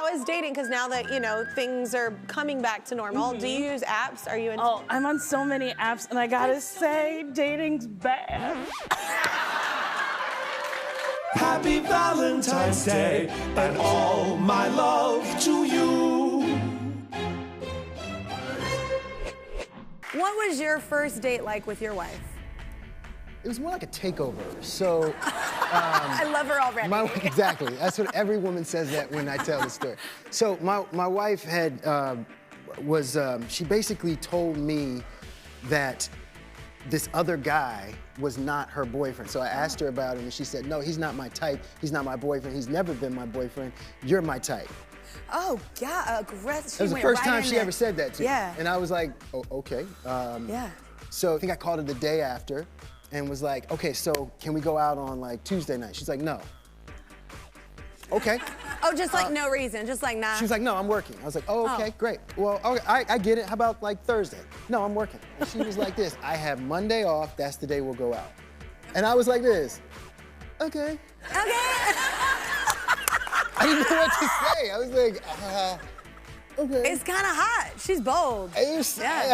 how is dating? Because now that, you know, things are coming back to normal, do you use apps? Are you into? Oh, I'm on so many apps, and I gotta say, dating's bad. Happy Valentine's Day and all my love to you. What was your first date like with your wife? It was more like a takeover. So, I love her already. exactly. That's what every woman says that when I tell the story. So my wife had she basically told me that this other guy was not her boyfriend. So I asked her about him, and she said, no, he's not my type. He's not my boyfriend. He's never been my boyfriend. You're my type. Oh, yeah, aggressive. It was the first time she ever said that to me. Yeah. And I was like, oh, okay. Yeah. So I think I called her the day after and was like, okay, so can we go out on like Tuesday night? She's like, no. Okay. Oh, just like no reason, just like nah. She was like, no, I'm working. I was like, oh, okay, great. Well, okay, I get it. How about like Thursday? No, I'm working. And she was like this, I have Monday off, that's the day we'll go out. And I was like this, okay. Okay. I didn't know what to say. I was like, okay. It's kind of hot. She's bold. I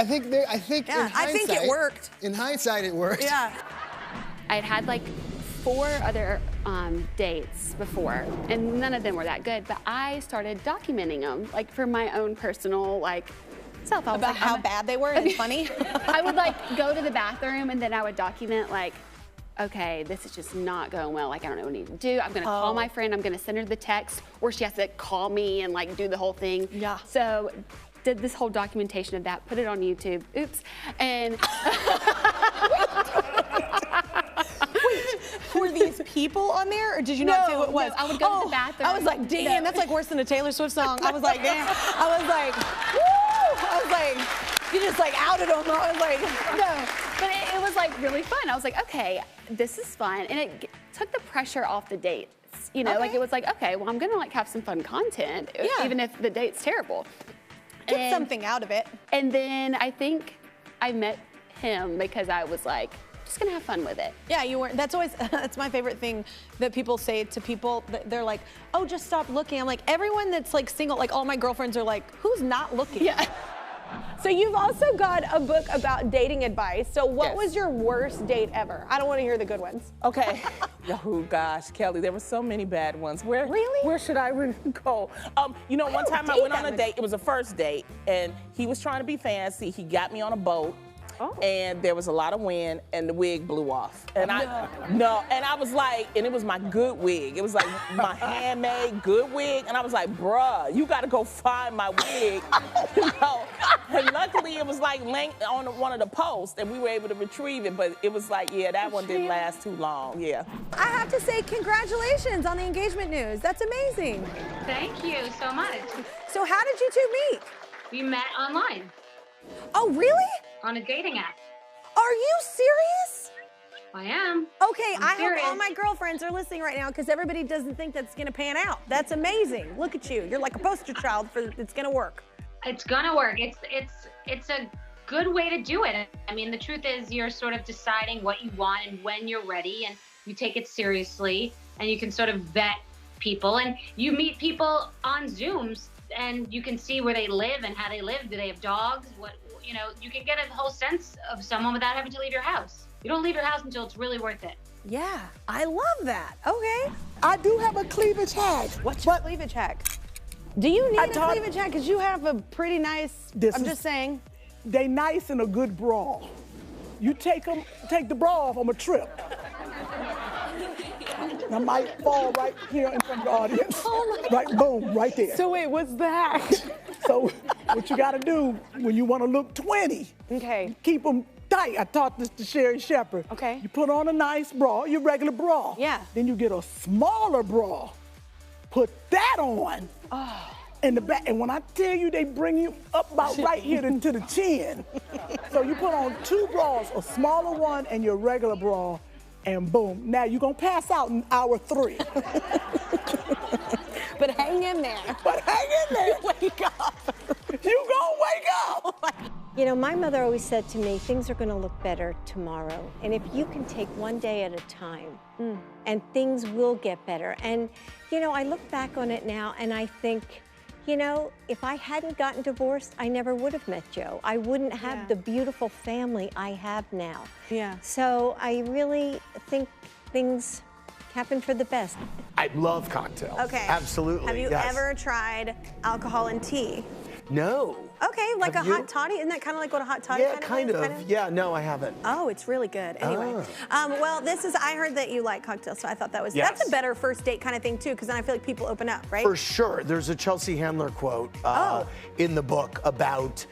think in hindsight, I think it worked. In hindsight, it worked. Yeah. I'd had like 4 other dates before, and none of them were that good, but I started documenting them, like for my own personal, like, self. About like, how bad they were and funny? I would like go to the bathroom and then I would document like, okay, this is just not going well. Like, I don't know what I need to do. I'm gonna call my friend, I'm gonna send her the text, or she has to call me and like do the whole thing. Yeah. So, did this whole documentation of that, put it on YouTube, oops, and. Were these people on there, or did you not say who it was? No, I would go to the bathroom. I was like, damn, that's like worse than a Taylor Swift song. I was like, damn. I was like, woo! I was like, you just like outed them. I was like, no, but it was like really fun. I was like, okay, this is fun, and it took the pressure off the dates. You know, like it was like, okay, well, I'm gonna like have some fun content, even if the date's terrible. Get something out of it. And then I think I met him because I was like, just gonna have fun with it. Yeah, you weren't. That's always, that's my favorite thing that people say to people. They're like, oh, just stop looking. I'm like, everyone that's like single, like all my girlfriends are like, who's not looking? Yeah. So you've also got a book about dating advice. So what was your worst date ever? I don't want to hear the good ones. Okay. Oh gosh, Kelly, there were so many bad ones. Where should I really go? You know, one time I went on a date. It was a first date, and he was trying to be fancy. He got me on a boat. And there was a lot of wind, and the wig blew off. And and I was like, and it was my good wig. It was like my handmade good wig, and I was like, bruh, you gotta go find my wig. You know? And luckily it was like laying on one of the posts, and we were able to retrieve it, but it was like, yeah, that one didn't last too long, yeah. I have to say congratulations on the engagement news. That's amazing. Thank you so much. So how did you two meet? We met online. Oh, really? On a dating app. Are you serious? I am. Okay, I hope all my girlfriends are listening right now because everybody doesn't think that's gonna pan out. That's amazing. Look at you. You're like a poster child for it's gonna work. It's gonna work. It's a good way to do it. I mean, the truth is you're sort of deciding what you want and when you're ready, and you take it seriously, and you can sort of vet people, and you meet people on Zooms, and you can see where they live and how they live. Do they have dogs? You know, you can get a whole sense of someone without having to leave your house. You don't leave your house until it's really worth it. Yeah, I love that. Okay. I do have a cleavage hack. What's your cleavage hack? Do you need a cleavage hack? Because you have a pretty nice, I'm just saying. They nice in a good bra. You take the bra off on a trip. I might fall right here in front of the audience. Right, boom, right there. So wait, what's the hack? So what you gotta do when you wanna look 20, keep them tight. I taught this to Sherry Shepherd. Okay. You put on a nice bra, your regular bra. Yeah. Then you get a smaller bra, put that on. In the back, and when I tell you they bring you up about right here to the chin. So you put on 2 bras, a smaller one and your regular bra, and boom, now you're gonna pass out in hour 3. But hang in there. But hang in there. Wake up. You gonna wake up. You know, my mother always said to me, things are gonna look better tomorrow. And if you can take one day at a time, and things will get better. And, you know, I look back on it now and I think, You know, if I hadn't gotten divorced, I never would have met Joe. I wouldn't have the beautiful family I have now. Yeah. So I really think things happen for the best. I love cocktails. Okay. Absolutely. Have you yes. ever tried alcohol and tea? No. Okay, like Have a you? hot toddy? Isn't that kind of like what a hot toddy Yeah, kind of is? kind of. Yeah, no, I haven't. Oh, it's really good. Anyway, well, I heard that you like cocktails, so I thought that's Yes. a better first date kind of thing too, because then I feel like people open up, right? For sure. There's a Chelsea Handler quote in the book about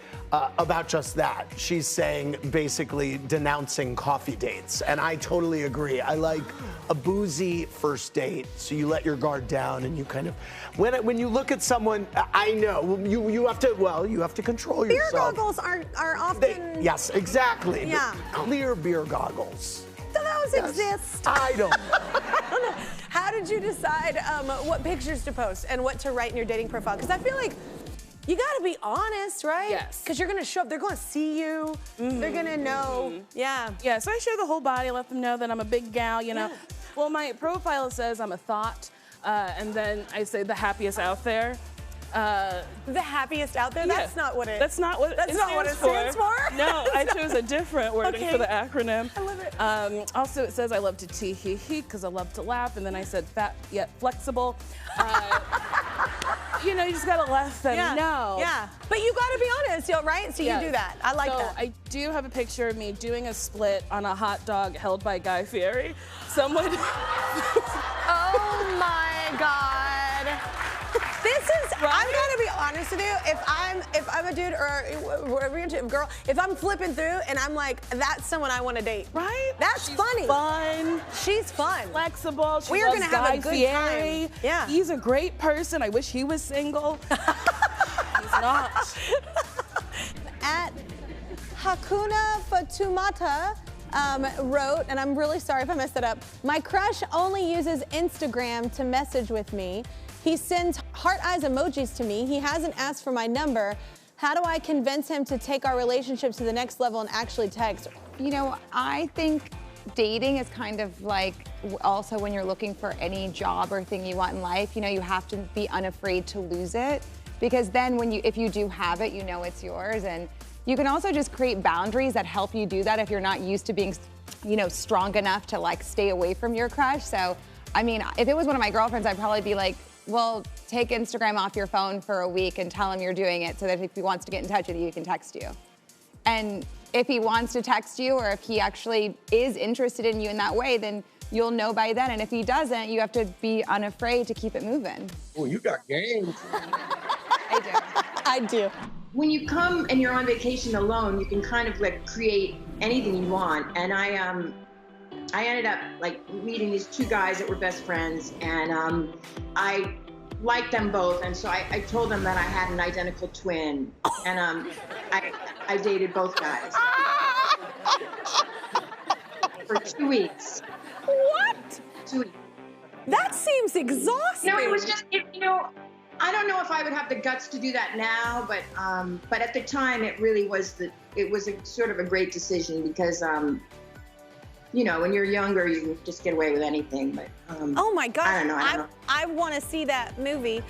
just that. She's saying, basically denouncing coffee dates, and I totally agree. I like a boozy first date, so you let your guard down and you kind of, when you look at someone, I know you have to control Beer yourself. goggles are often. Yes, exactly. Yeah. Clear beer goggles. Do those exist? I don't know. I don't know. How did you decide what pictures to post and what to write in your dating profile? Because I feel like you got to be honest, right? Yes. Because you're going to show up. They're going to see you. They're going to know. Yeah. Yeah, so I share the whole body, let them know that I'm a big gal, you know. Well, my profile says I'm a thought, and then I say the happiest out there. The happiest out there? Yeah. That's not what it That's not what That's not what it stands for? No, I chose a different wording Okay. for the acronym. I love it. Also, it says I love to tee-hee-hee because I love to laugh, and then I said fat yet flexible. You know, you just gotta let them know. Yeah. But you got to be honest, right? So Yes. you do that. I like so that. I do have a picture of me doing a split on a hot dog held by Guy Fieri. Someone. Oh my God. This is, I'm gonna be honest with you, if I'm a dude or whatever you're into, girl, if I'm flipping through and I'm like, that's someone I want to date. Right? That's funny. Fun. She's fun. Flexible. She We're loves gonna have Guy a good Fieri. time. Yeah. He's a great person. I wish he was single. He's not. At Hakuna Fatumata wrote, and I'm really sorry if I messed it up, my crush only uses Instagram to message with me. He sends heart eyes emojis to me. He hasn't asked for my number. How do I convince him to take our relationship to the next level and actually text? You know, I think dating is kind of like also when you're looking for any job or thing you want in life, you know, you have to be unafraid to lose it, because then if you do have it, you know it's yours. And you can also just create boundaries that help you do that if you're not used to being, you know, strong enough to like stay away from your crush. So, I mean, if it was one of my girlfriends, I'd probably be like, well, take Instagram off your phone for a week and tell him you're doing it so that if he wants to get in touch with you, he can text you. And if he wants to text you or if he actually is interested in you in that way, then you'll know by then. And if he doesn't, you have to be unafraid to keep it moving. Oh, you got game. I do. When you come and you're on vacation alone, you can kind of like create anything you want. And I ended up like meeting these two guys that were best friends, and I liked them both, and so I told them that I had an identical twin, and I dated both guys for 2 weeks. What? 2 weeks. That seems exhausting. No, it was just, you know, I don't know if I would have the guts to do that now, but at the time it really was sort of a great decision because you know, when you're younger, you can just get away with anything. But oh my God! I don't know. I want to see that movie.